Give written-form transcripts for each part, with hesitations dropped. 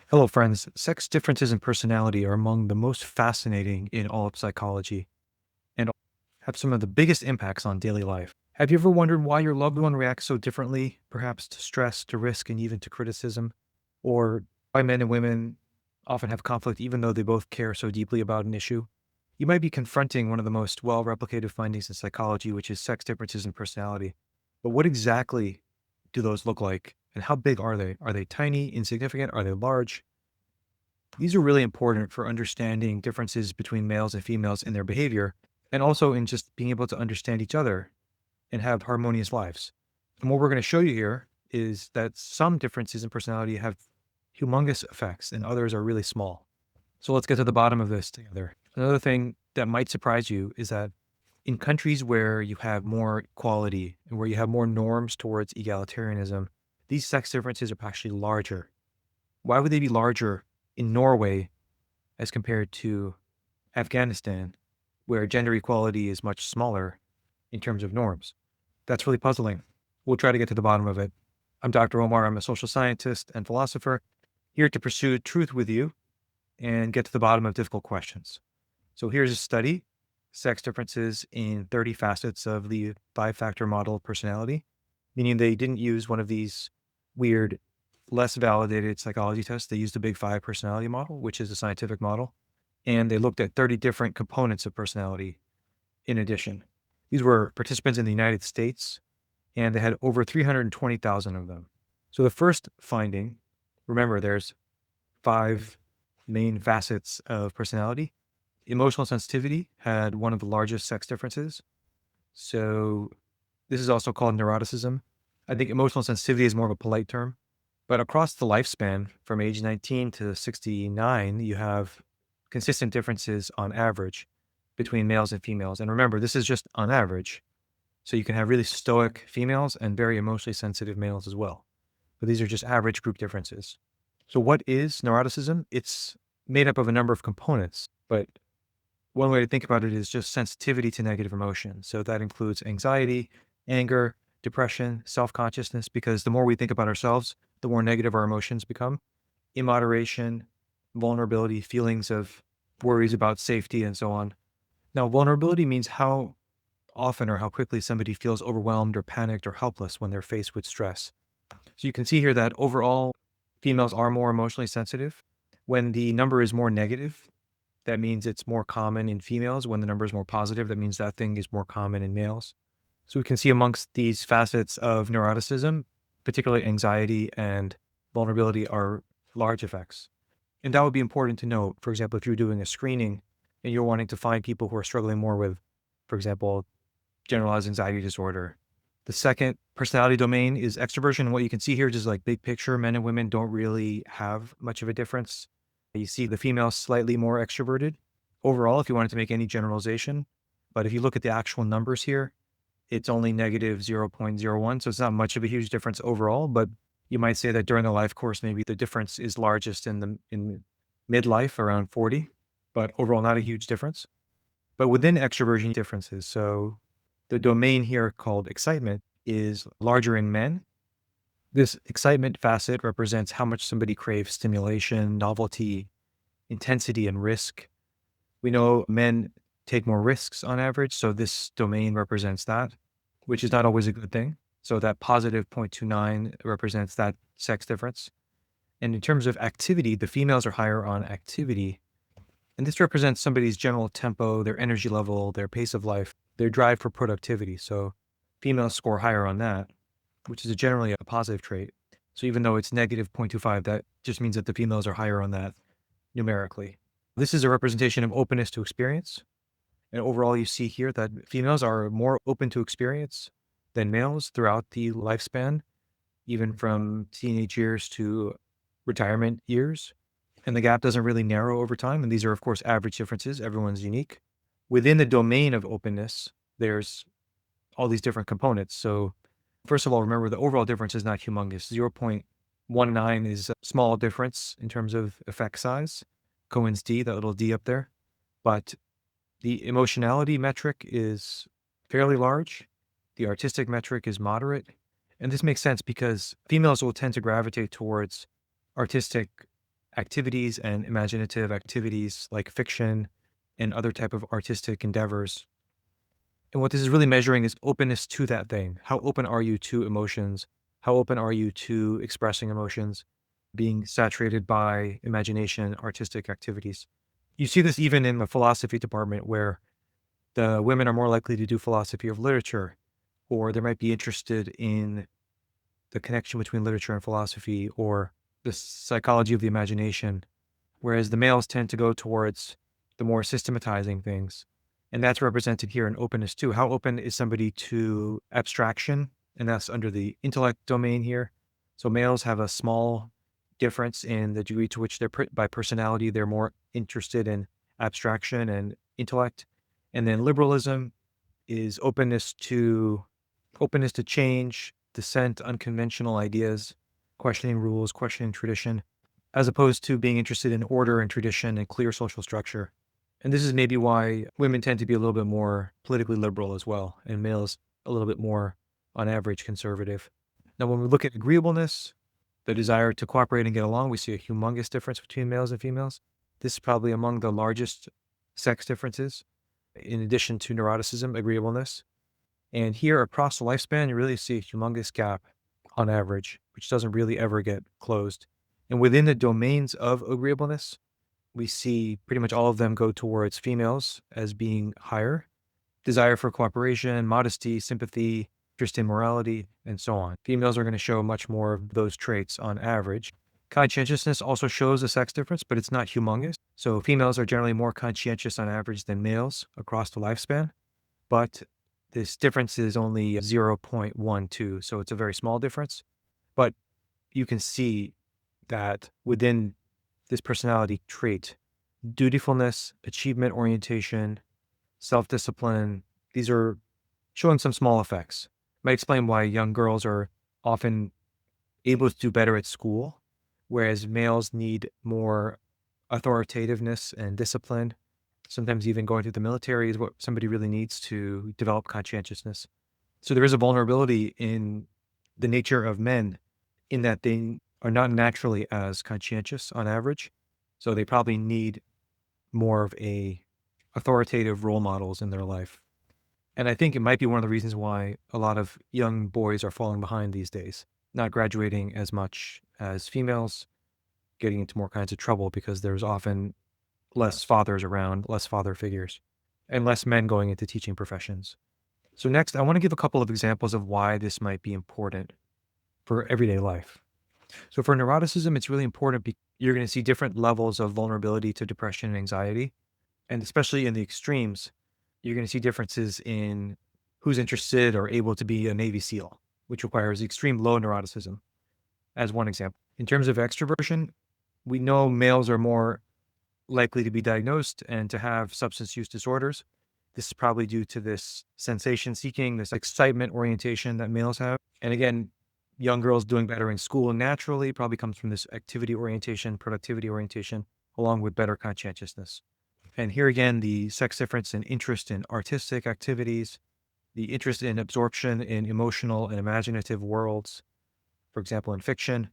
Hello, friends. Sex differences in personality are among the most fascinating in all of psychology and have some of the biggest impacts on daily life. Have you ever wondered why your loved one reacts so differently, perhaps to stress, to risk, and even to criticism? Or why men and women often have conflict even though they both care so deeply about an issue? You might be confronting one of the most well replicated findings in psychology, which is sex differences in personality. But what exactly do those look like? And how big are they? Are they tiny, insignificant? Are they large? These are really important for understanding differences between males and females in their behavior, and also in just being able to understand each other and have harmonious lives. And what we're going to show you here is that some differences in personality have humongous effects and others are really small. So let's get to the bottom of this together. Another thing that might surprise you is that in countries where you have more equality and where you have more norms towards egalitarianism, these sex differences are actually larger. Why would they be larger in Norway as compared to Afghanistan, where gender equality is much smaller in terms of norms? That's really puzzling. We'll try to get to the bottom of it. I'm Dr. Omar. I'm a social scientist and philosopher here to pursue truth with you and get to the bottom of difficult questions. So here's a study, sex differences in 30 facets of the five-factor model of personality, meaning they didn't use one of these weird, less validated psychology tests. They used the Big Five personality model, which is a scientific model, and they looked at 30 different components of personality in addition. These were participants in the United States, and they had over 320,000 of them. So the first finding, remember, there's five main facets of personality. Emotional sensitivity had one of the largest sex differences. So this is also called neuroticism. I think emotional sensitivity is more of a polite term, but across the lifespan from age 19 to 69, you have consistent differences on average between males and females. And remember, this is just on average. So you can have really stoic females and very emotionally sensitive males as well. But these are just average group differences. So what is neuroticism? It's made up of a number of components, but one way to think about it is just sensitivity to negative emotion. So that includes anxiety, anger, depression, self-consciousness, because the more we think about ourselves, the more negative our emotions become. Immoderation, vulnerability, feelings of worries about safety, and so on. Now, vulnerability means how often or how quickly somebody feels overwhelmed or panicked or helpless when they're faced with stress. So you can see here that overall, females are more emotionally sensitive. When the number is more negative, that means it's more common in females. When the number is more positive, that means that thing is more common in males. So we can see amongst these facets of neuroticism, particularly anxiety and vulnerability are large effects. And that would be important to note. For example, if you're doing a screening and you're wanting to find people who are struggling more with, for example, generalized anxiety disorder. The second personality domain is extroversion. And what you can see here, just like big picture, men and women don't really have much of a difference. You see the female slightly more extroverted overall, if you wanted to make any generalization. But if you look at the actual numbers here, it's only negative 0.01. So it's not much of a huge difference overall, but you might say that during the life course, maybe the difference is largest in midlife around 40, but overall not a huge difference. But within extroversion differences, so the domain here called excitement is larger in men. This excitement facet represents how much somebody craves stimulation, novelty, intensity, and risk. We know men take more risks on average, so this domain represents that, which is not always a good thing. So that positive 0.29 represents that sex difference. And in terms of activity, the females are higher on activity. And this represents somebody's general tempo, their energy level, their pace of life, their drive for productivity. So females score higher on that, which is generally a positive trait. So even though it's negative 0.25, that just means that the females are higher on that numerically. This is a representation of openness to experience. And overall, you see here that females are more open to experience than males throughout the lifespan, even from teenage years to retirement years. And the gap doesn't really narrow over time. And these are, of course, average differences. Everyone's unique. Within the domain of openness, there's all these different components. So first of all, remember the overall difference is not humongous. 0.19 is a small difference in terms of effect size. Cohen's d, that little d up there. But the emotionality metric is fairly large. The artistic metric is moderate. And this makes sense because females will tend to gravitate towards artistic activities and imaginative activities like fiction and other type of artistic endeavors. And what this is really measuring is openness to that thing. How open are you to emotions? How open are you to expressing emotions, being saturated by imagination, artistic activities? You see this even in the philosophy department where the women are more likely to do philosophy of literature, or they might be interested in the connection between literature and philosophy or the psychology of the imagination, whereas the males tend to go towards the more systematizing things. And that's represented here in openness too. How open is somebody to abstraction? And that's under the intellect domain here. So males have a small difference in the degree to which they're by personality, they're more interested in abstraction and intellect. And then liberalism is openness to change, dissent, unconventional ideas, questioning rules, questioning tradition, as opposed to being interested in order and tradition and clear social structure. And this is maybe why women tend to be a little bit more politically liberal as well, and males a little bit more, on average, conservative. Now, when we look at agreeableness, the desire to cooperate and get along, we see a humongous difference between males and females. This is probably among the largest sex differences, in addition to neuroticism, agreeableness. And here across the lifespan, you really see a humongous gap on average, which doesn't really ever get closed. And within the domains of agreeableness, we see pretty much all of them go towards females as being higher. Desire for cooperation, modesty, sympathy, interest in morality, and so on. Females are going to show much more of those traits on average. Conscientiousness also shows a sex difference, but it's not humongous. So females are generally more conscientious on average than males across the lifespan. But this difference is only 0.12, so it's a very small difference. But you can see that within this personality trait, dutifulness, achievement orientation, self-discipline, these are showing some small effects. Might explain why young girls are often able to do better at school, whereas males need more authoritativeness and discipline. Sometimes even going to the military is what somebody really needs to develop conscientiousness. So there is a vulnerability in the nature of men in that they are not naturally as conscientious on average. So they probably need more of a authoritative role models in their life. And I think it might be one of the reasons why a lot of young boys are falling behind these days, not graduating as much as females, getting into more kinds of trouble because there's often less fathers around, less father figures, and less men going into teaching professions. So next, I want to give a couple of examples of why this might be important for everyday life. So for neuroticism, it's really important because you're going to see different levels of vulnerability to depression and anxiety. And especially in the extremes, you're going to see differences in who's interested or able to be a Navy SEAL, which requires extreme low neuroticism, as one example. In terms of extroversion, we know males are more likely to be diagnosed and to have substance use disorders. This is probably due to this sensation seeking, this excitement orientation that males have. And again, young girls doing better in school naturally probably comes from this activity orientation, productivity orientation, along with better conscientiousness. And here again, the sex difference in interest in artistic activities, the interest in absorption in emotional and imaginative worlds. For example, in fiction,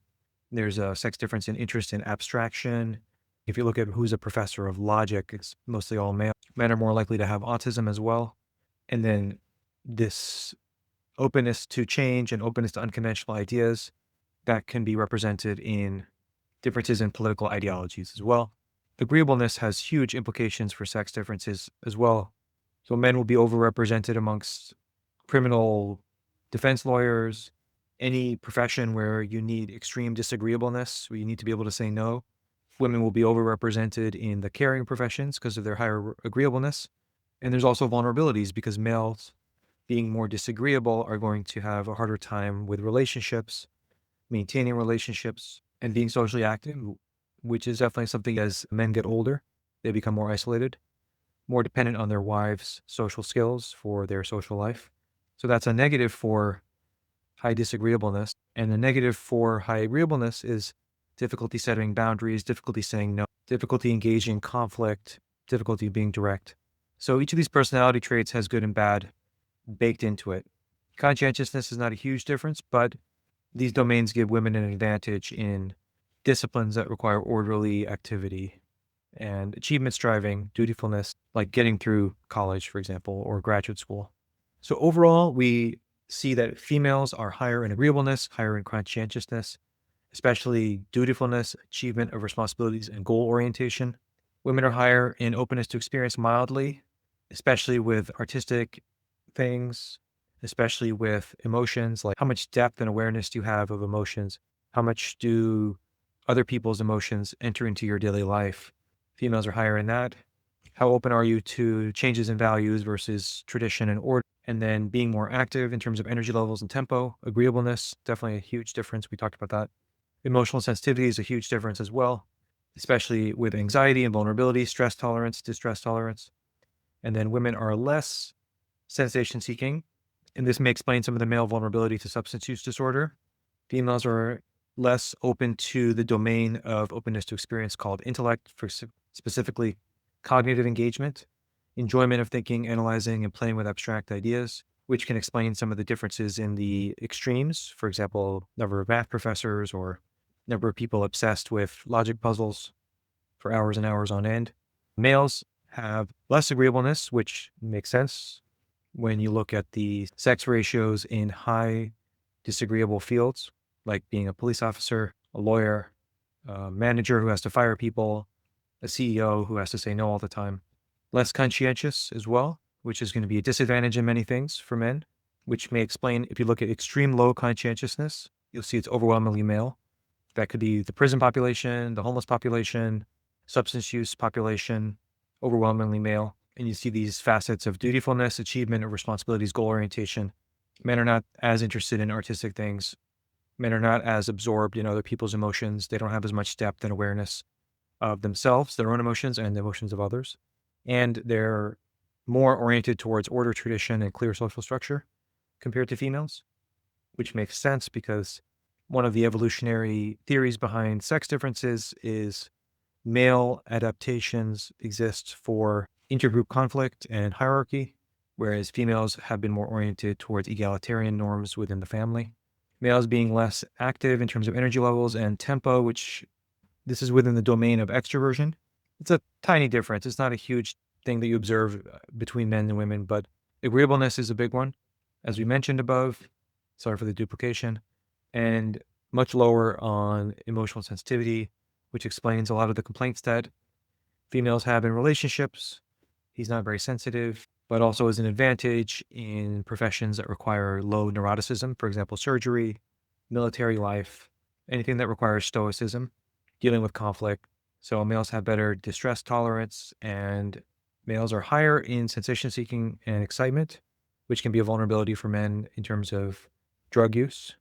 there's a sex difference in interest in abstraction. If you look at who's a professor of logic, it's mostly all male. Men are more likely to have autism as well. And then this openness to change and openness to unconventional ideas, that can be represented in differences in political ideologies as well. Agreeableness has huge implications for sex differences as well. So men will be overrepresented amongst criminal defense lawyers, any profession where you need extreme disagreeableness, where you need to be able to say no. Women will be overrepresented in the caring professions because of their higher agreeableness. And there's also vulnerabilities because males, being more disagreeable, are going to have a harder time with relationships, maintaining relationships, and being socially active, which is definitely something as men get older, they become more isolated, more dependent on their wives' social skills for their social life. So that's a negative for high disagreeableness. And the negative for high agreeableness is difficulty setting boundaries, difficulty saying no, difficulty engaging in conflict, difficulty being direct. So each of these personality traits has good and bad baked into it. Conscientiousness is not a huge difference, but these domains give women an advantage in disciplines that require orderly activity, and achievement striving, dutifulness, like getting through college, for example, or graduate school. So overall, we see that females are higher in agreeableness, higher in conscientiousness, especially dutifulness, achievement of responsibilities, and goal orientation. Women are higher in openness to experience mildly, especially with artistic things, especially with emotions, like how much depth and awareness do you have of emotions? How much do other people's emotions enter into your daily life? Females are higher in that. How open are you to changes in values versus tradition and order? And then being more active in terms of energy levels and tempo, agreeableness, definitely a huge difference. We talked about that. Emotional sensitivity is a huge difference as well, especially with anxiety and vulnerability, stress tolerance, distress tolerance. And then women are less sensation seeking, and this may explain some of the male vulnerability to substance use disorder. Females are less open to the domain of openness to experience called intellect, for specifically cognitive engagement, enjoyment of thinking, analyzing, and playing with abstract ideas, which can explain some of the differences in the extremes. For example, number of math professors or number of people obsessed with logic puzzles for hours and hours on end. Males have less agreeableness, which makes sense when you look at the sex ratios in high disagreeable fields, like being a police officer, a lawyer, a manager who has to fire people, a CEO who has to say no all the time. Less conscientious as well, which is going to be a disadvantage in many things for men, which may explain if you look at extreme low conscientiousness, you'll see it's overwhelmingly male. That could be the prison population, the homeless population, substance use population, overwhelmingly male. And you see these facets of dutifulness, achievement of responsibilities, goal orientation. Men are not as interested in artistic things. Men are not as absorbed in other people's emotions. They don't have as much depth and awareness of themselves, their own emotions, and the emotions of others. And they're more oriented towards order, tradition, and clear social structure compared to females, which makes sense because one of the evolutionary theories behind sex differences is male adaptations exist for intergroup conflict and hierarchy, whereas females have been more oriented towards egalitarian norms within the family. Males being less active in terms of energy levels and tempo, which this is within the domain of extroversion. It's a tiny difference. It's not a huge thing that you observe between men and women, but agreeableness is a big one, as we mentioned above. Sorry for the duplication. And much lower on emotional sensitivity, which explains a lot of the complaints that females have in relationships. He's not very sensitive, but also is an advantage in professions that require low neuroticism, for example, surgery, military life, anything that requires stoicism, dealing with conflict. So males have better distress tolerance, and males are higher in sensation seeking and excitement, which can be a vulnerability for men in terms of drug use,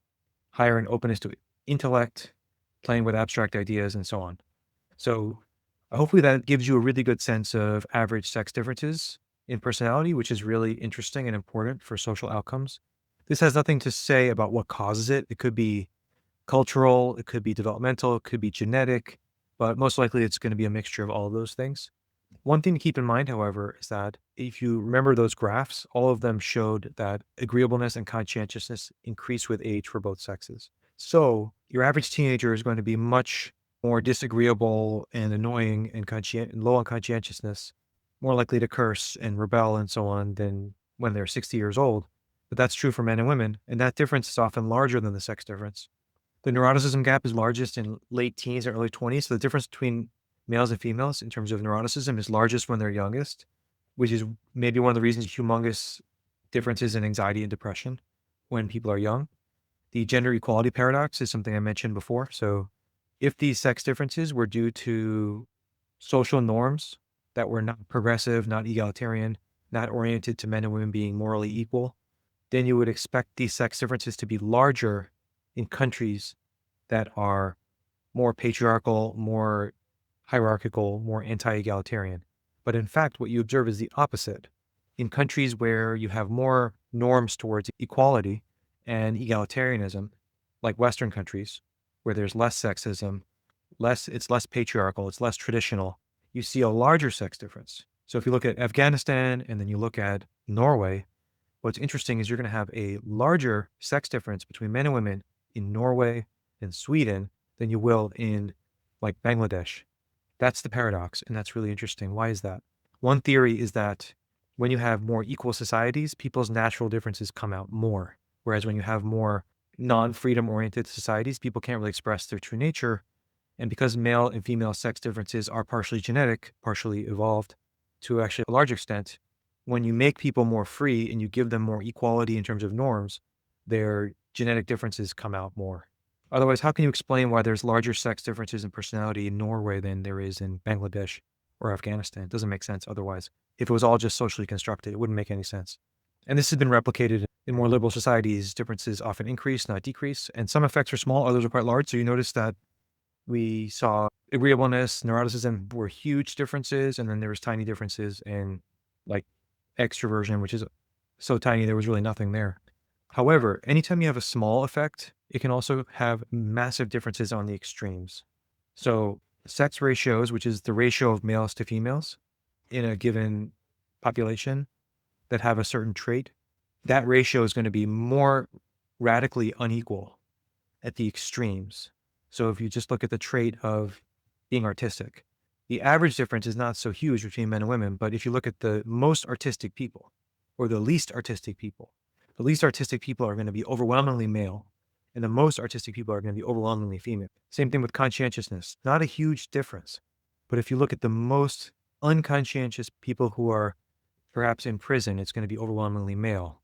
higher in openness to intellect, playing with abstract ideas, and so on. So hopefully that gives you a really good sense of average sex differences in personality, which is really interesting and important for social outcomes. This has nothing to say about what causes it. It could be cultural, it could be developmental, it could be genetic, but most likely it's going to be a mixture of all of those things. One thing to keep in mind, however, is that if you remember those graphs, all of them showed that agreeableness and conscientiousness increase with age for both sexes. So your average teenager is going to be much more disagreeable and annoying and low on conscientiousness, more likely to curse and rebel and so on than when they're 60 years old. But that's true for men and women, and that difference is often larger than the sex difference. The neuroticism gap is largest in late teens and early 20s. So the difference between males and females in terms of neuroticism is largest when they're youngest, which is maybe one of the reasons humongous differences in anxiety and depression when people are young. The gender equality paradox is something I mentioned before. So if these sex differences were due to social norms that were not progressive, not egalitarian, not oriented to men and women being morally equal, then you would expect these sex differences to be larger in countries that are more patriarchal, more hierarchical, more anti-egalitarian. But in fact, what you observe is the opposite. In countries where you have more norms towards equality and egalitarianism, like Western countries, where there's less sexism, it's less patriarchal, it's less traditional, you see a larger sex difference. So if you look at Afghanistan and then you look at Norway, what's interesting is you're going to have a larger sex difference between men and women in Norway and Sweden than you will in like Bangladesh. That's the paradox, and that's really interesting. Why is that? One theory is that when you have more equal societies, people's natural differences come out more. Whereas when you have more non-freedom oriented societies, people can't really express their true nature. And because male and female sex differences are partially genetic, partially evolved to actually a large extent, when you make people more free and you give them more equality in terms of norms, their genetic differences come out more. Otherwise, how can you explain why there's larger sex differences in personality in Norway than there is in Bangladesh or Afghanistan? It doesn't make sense otherwise. If it was all just socially constructed, it wouldn't make any sense. And this has been replicated in more liberal societies. Differences often increase, not decrease. And some effects are small, others are quite large. So you notice that we saw agreeableness, neuroticism were huge differences. And then there was tiny differences in like extroversion, which is so tiny, there was really nothing there. However, anytime you have a small effect, it can also have massive differences on the extremes. So sex ratios, which is the ratio of males to females in a given population that have a certain trait, that ratio is going to be more radically unequal at the extremes. So if you just look at the trait of being artistic, the average difference is not so huge between men and women, but if you look at the most artistic people or the least artistic people, the least artistic people are going to be overwhelmingly male, and the most artistic people are going to be overwhelmingly female. Same thing with conscientiousness. Not a huge difference. But if you look at the most unconscientious people who are perhaps in prison, it's going to be overwhelmingly male.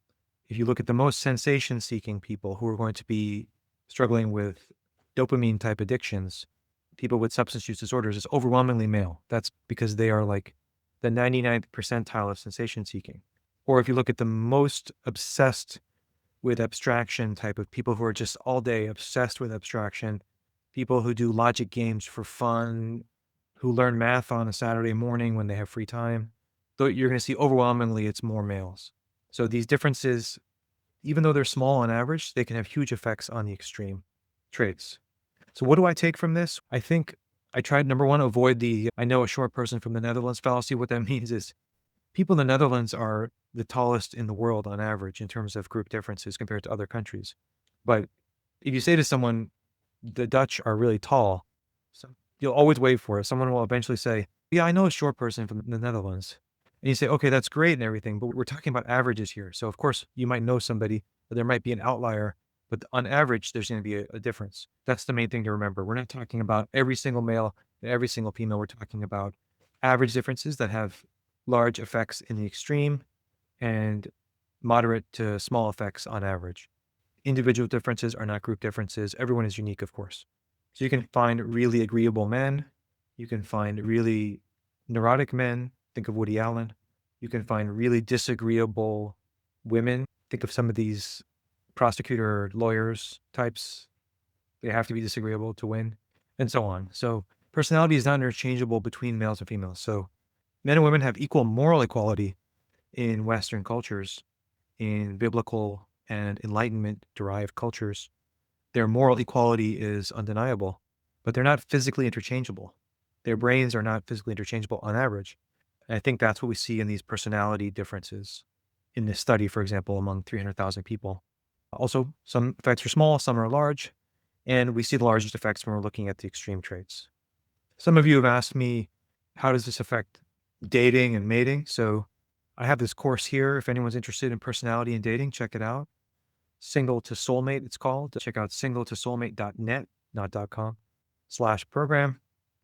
If you look at the most sensation-seeking people who are going to be struggling with dopamine type addictions, people with substance use disorders, it's overwhelmingly male. That's because they are like the 99th percentile of sensation seeking. Or if you look at the most obsessed with abstraction type of people who are just all day obsessed with abstraction, people who do logic games for fun, who learn math on a Saturday morning when they have free time, though you're going to see overwhelmingly it's more males. So these differences, even though they're small on average, they can have huge effects on the extreme traits. So what do I take from this? I think I tried, number one, avoid the I know a short person from the Netherlands fallacy. What that means is people in the Netherlands are the tallest in the world on average in terms of group differences compared to other countries. But if you say to someone, the Dutch are really tall, so you'll always wait for it. Someone will eventually say, yeah, I know a short person from the Netherlands. And you say, okay, that's great and everything, but we're talking about averages here. So of course you might know somebody, but there might be an outlier, but on average, there's going to be a difference. That's the main thing to remember. We're not talking about every single male and every single female. We're talking about average differences that have large effects in the extreme and moderate to small effects on average. Individual differences are not group differences. Everyone is unique, of course. So you can find really agreeable men. You can find really neurotic men. Think of Woody Allen. You can find really disagreeable women. Think of some of these prosecutor lawyers types. They have to be disagreeable to win, and so on. So personality is not interchangeable between males and females. So men and women have equal moral equality in Western cultures, in biblical and Enlightenment derived cultures. Their moral equality is undeniable, but they're not physically interchangeable. Their brains are not physically interchangeable on average. And I think that's what we see in these personality differences in this study, for example, among 300,000 people. Also, some effects are small, some are large, and we see the largest effects when we're looking at the extreme traits. Some of you have asked me, how does this affect dating and mating? So I have this course here. If anyone's interested in personality and dating, check it out. Single to Soulmate, it's called. Check out singletosoulmate.net, not .com/program.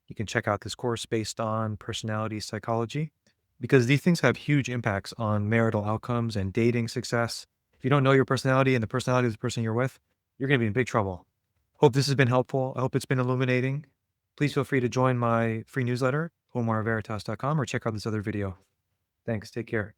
You can check out this course based on personality psychology because these things have huge impacts on marital outcomes and dating success. If you don't know your personality and the personality of the person you're with, you're going to be in big trouble. Hope this has been helpful. I hope it's been illuminating. Please feel free to join my free newsletter, omarveritas.com, or check out this other video. Thanks. Take care.